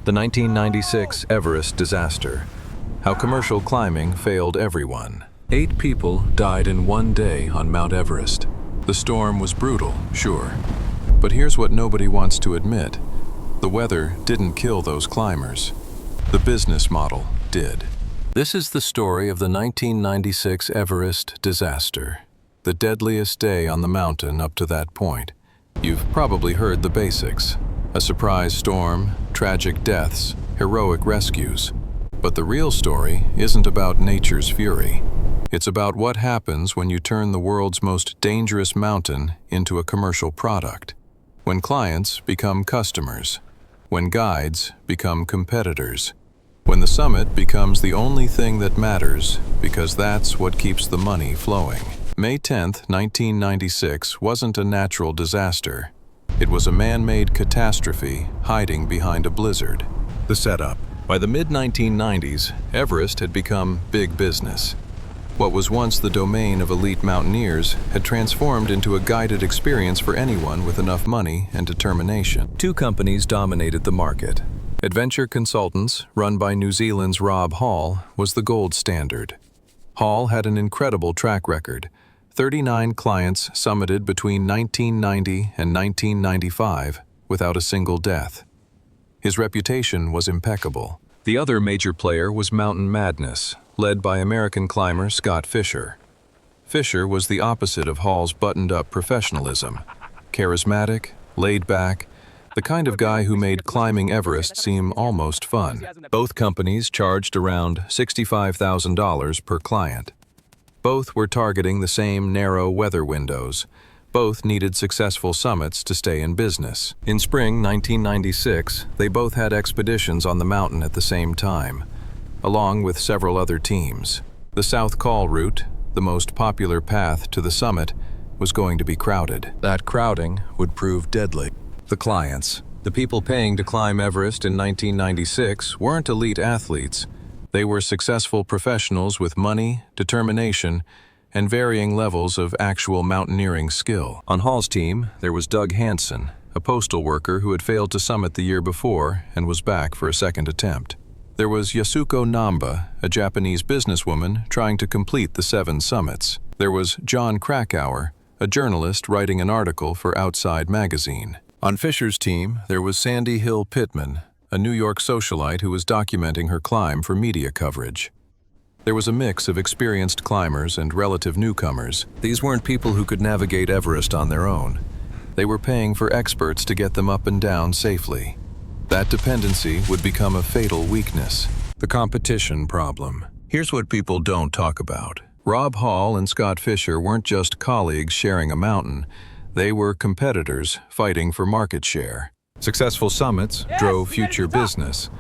The 1996 Everest Disaster. How commercial climbing failed everyone. 8 people died in one day on Mount Everest. The storm was brutal, sure. But here's what nobody wants to admit. The weather didn't kill those climbers. The business model did. This is the story of the 1996 Everest Disaster. The deadliest day on the mountain up to that point. You've probably heard the basics. A surprise storm, tragic deaths, heroic rescues. But the real story isn't about nature's fury. It's about what happens when you turn the world's most dangerous mountain into a commercial product. When clients become customers. When guides become competitors. When the summit becomes the only thing that matters, because that's what keeps the money flowing. May 10, 1996 wasn't a natural disaster. It was a man-made catastrophe hiding behind a blizzard. The setup. By the mid-1990s, Everest had become big business. What was once the domain of elite mountaineers had transformed into a guided experience for anyone with enough money and determination. 2 companies dominated the market. Adventure Consultants, run by New Zealand's Rob Hall, was the gold standard. Hall had an incredible track record. 39 clients summited between 1990 and 1995 without a single death. His reputation was impeccable. The other major player was Mountain Madness, led by American climber Scott Fisher. Fisher was the opposite of Hall's buttoned-up professionalism. Charismatic, laid back, the kind of guy who made climbing Everest seem almost fun. Both companies charged around $65,000 per client. Both were targeting the same narrow weather windows. Both needed successful summits to stay in business. In spring 1996, they both had expeditions on the mountain at the same time, along with several other teams. The South Col route, the most popular path to the summit, was going to be crowded. That crowding would prove deadly. The clients, the people paying to climb Everest in 1996, weren't elite athletes. They were successful professionals with money, determination, and varying levels of actual mountaineering skill. On Hall's team, there was Doug Hansen, a postal worker who had failed to summit the year before and was back for a second attempt. There was Yasuko Namba, a Japanese businesswoman trying to complete the 7 summits. There was John Krakauer, a journalist writing an article for Outside magazine. On Fisher's team, there was Sandy Hill Pittman, a New York socialite who was documenting her climb for media coverage. There was a mix of experienced climbers and relative newcomers. These weren't people who could navigate Everest on their own. They were paying for experts to get them up and down safely. That dependency would become a fatal weakness. The competition problem. Here's what people don't talk about. Rob Hall and Scott Fisher weren't just colleagues sharing a mountain. They were competitors fighting for market share. Successful summits drove future business.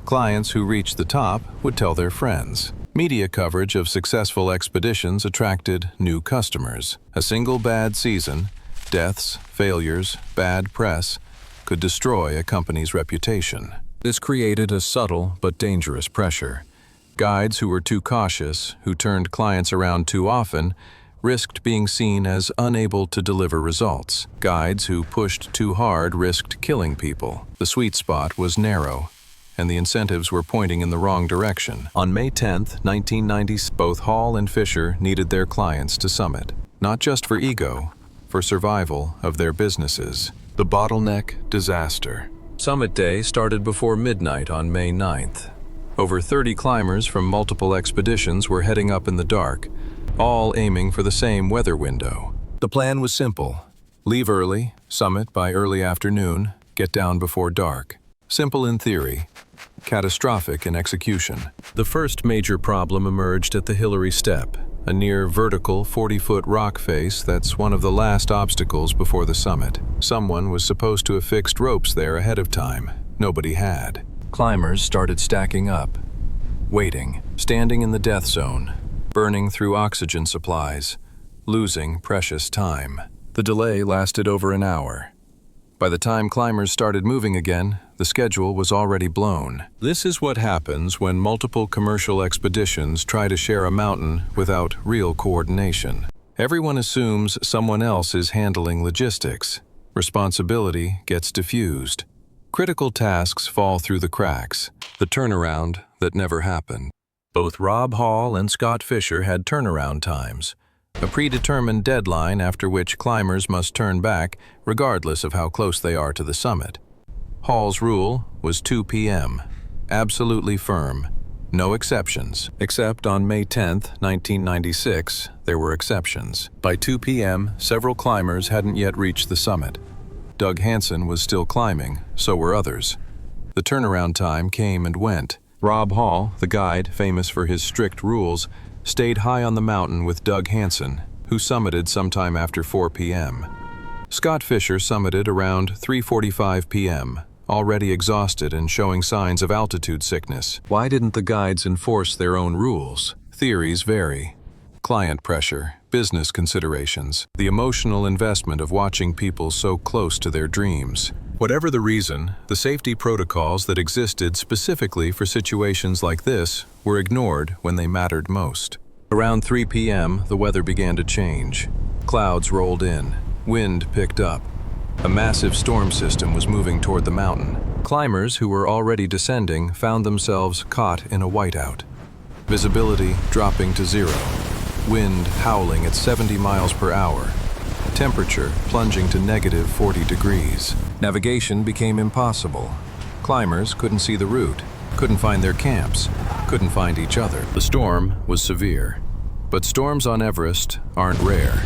Clients who reached the top would tell their friends. Media coverage of successful expeditions attracted new customers. A single bad season, deaths, failures, bad press, could destroy a company's reputation. This created a subtle but dangerous pressure. Guides who were too cautious, who turned clients around too often, risked being seen as unable to deliver results. Guides who pushed too hard risked killing people. The sweet spot was narrow, and the incentives were pointing in the wrong direction. On May 10, 1990, both Hall and Fisher needed their clients to summit, not just for ego, for survival of their businesses. The bottleneck disaster. Summit day started before midnight on May 9th. Over 30 climbers from multiple expeditions were heading up in the dark, all aiming for the same weather window. The plan was simple. Leave early, summit by early afternoon, get down before dark. Simple in theory, catastrophic in execution. The first major problem emerged at the Hillary Step, a near vertical 40-foot rock face that's one of the last obstacles before the summit. Someone was supposed to have fixed ropes there ahead of time. Nobody had. Climbers started stacking up, waiting, standing in the death zone, burning through oxygen supplies, losing precious time. The delay lasted over an hour. By the time climbers started moving again, the schedule was already blown. This is what happens when multiple commercial expeditions try to share a mountain without real coordination. Everyone assumes someone else is handling logistics. Responsibility gets diffused. Critical tasks fall through the cracks, the turnaround that never happened. Both Rob Hall and Scott Fisher had turnaround times, a predetermined deadline after which climbers must turn back regardless of how close they are to the summit. Hall's rule was 2 p.m., absolutely firm, no exceptions. Except on May 10, 1996, there were exceptions. By 2 p.m., several climbers hadn't yet reached the summit. Doug Hansen was still climbing, so were others. The turnaround time came and went. Rob Hall, the guide famous for his strict rules, stayed high on the mountain with Doug Hansen, who summited sometime after 4 p.m. Scott Fisher summited around 3:45 p.m., already exhausted and showing signs of altitude sickness. Why didn't the guides enforce their own rules? Theories vary. Client pressure, business considerations, the emotional investment of watching people so close to their dreams. Whatever the reason, the safety protocols that existed specifically for situations like this were ignored when they mattered most. Around 3 p.m., the weather began to change. Clouds rolled in. Wind picked up. A massive storm system was moving toward the mountain. Climbers who were already descending found themselves caught in a whiteout. Visibility dropping to zero. Wind howling at 70 miles per hour. Temperature plunging to negative 40 degrees. Navigation became impossible. Climbers couldn't see the route, couldn't find their camps, couldn't find each other. The storm was severe. But storms on Everest aren't rare.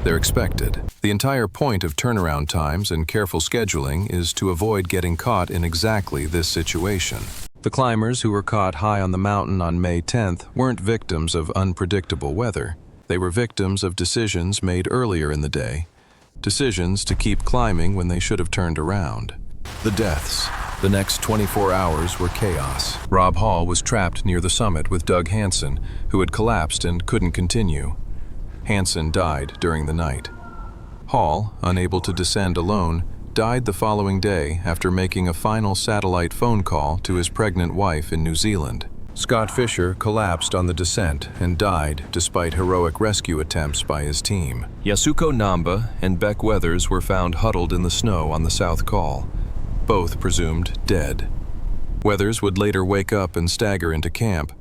They're expected. The entire point of turnaround times and careful scheduling is to avoid getting caught in exactly this situation. The climbers who were caught high on the mountain on May 10th weren't victims of unpredictable weather. They were victims of decisions made earlier in the day, decisions to keep climbing when they should have turned around. The deaths. The next 24 hours were chaos. Rob Hall was trapped near the summit with Doug Hansen, who had collapsed and couldn't continue. Hansen died during the night. Hall, unable to descend alone, died the following day after making a final satellite phone call to his pregnant wife in New Zealand. Scott Fisher collapsed on the descent and died despite heroic rescue attempts by his team. Yasuko Namba and Beck Weathers were found huddled in the snow on the South Col, both presumed dead. Weathers would later wake up and stagger into camp,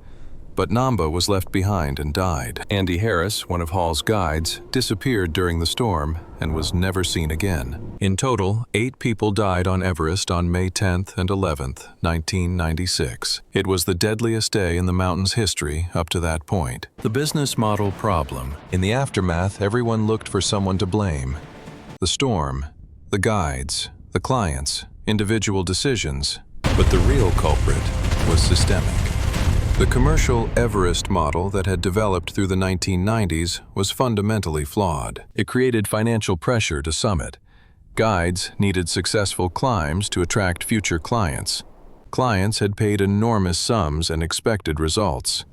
but Namba was left behind and died. Andy Harris, one of Hall's guides, disappeared during the storm and was never seen again. In total, 8 people died on Everest on May 10th and 11th, 1996. It was the deadliest day in the mountain's history up to that point. The business model problem. In the aftermath, everyone looked for someone to blame. The storm, the guides, the clients, individual decisions, but the real culprit was systemic. The commercial Everest model that had developed through the 1990s was fundamentally flawed. It created financial pressure to summit. Guides needed successful climbs to attract future clients. Clients had paid enormous sums and expected results.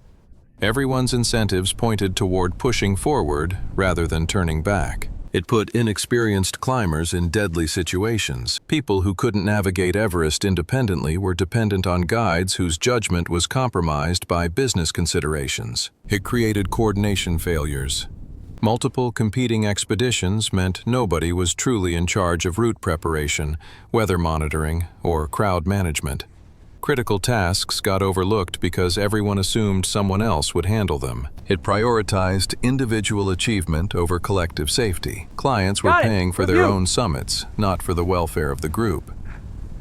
Everyone's incentives pointed toward pushing forward rather than turning back. It put inexperienced climbers in deadly situations. People who couldn't navigate Everest independently were dependent on guides whose judgment was compromised by business considerations. It created coordination failures. Multiple competing expeditions meant nobody was truly in charge of route preparation, weather monitoring, or crowd management. Critical tasks got overlooked because everyone assumed someone else would handle them. It prioritized individual achievement over collective safety. Clients were paying for their own summits, not for the welfare of the group.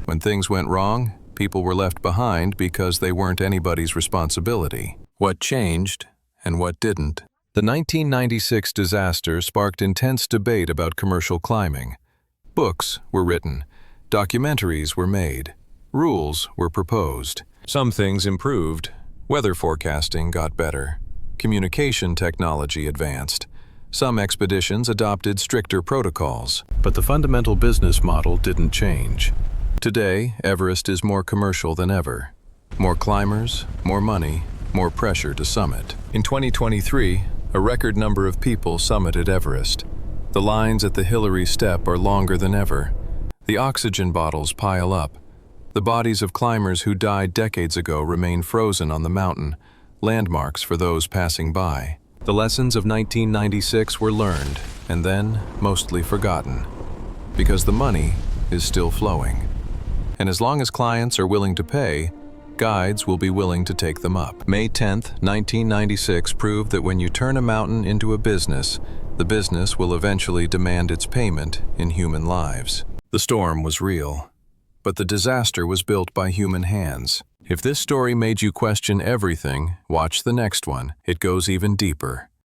When things went wrong, people were left behind because they weren't anybody's responsibility. What changed and what didn't? The 1996 disaster sparked intense debate about commercial climbing. Books were written, documentaries were made. Rules were proposed. Some things improved. Weather forecasting got better. Communication technology advanced. Some expeditions adopted stricter protocols. But the fundamental business model didn't change. Today, Everest is more commercial than ever. More climbers, more money, more pressure to summit. In 2023, a record number of people summited Everest. The lines at the Hillary Step are longer than ever. The oxygen bottles pile up. The bodies of climbers who died decades ago remain frozen on the mountain, landmarks for those passing by. The lessons of 1996 were learned, and then mostly forgotten, because the money is still flowing. And as long as clients are willing to pay, guides will be willing to take them up. May 10, 1996 proved that when you turn a mountain into a business, the business will eventually demand its payment in human lives. The storm was real, but the disaster was built by human hands. If this story made you question everything, watch the next one. It goes even deeper.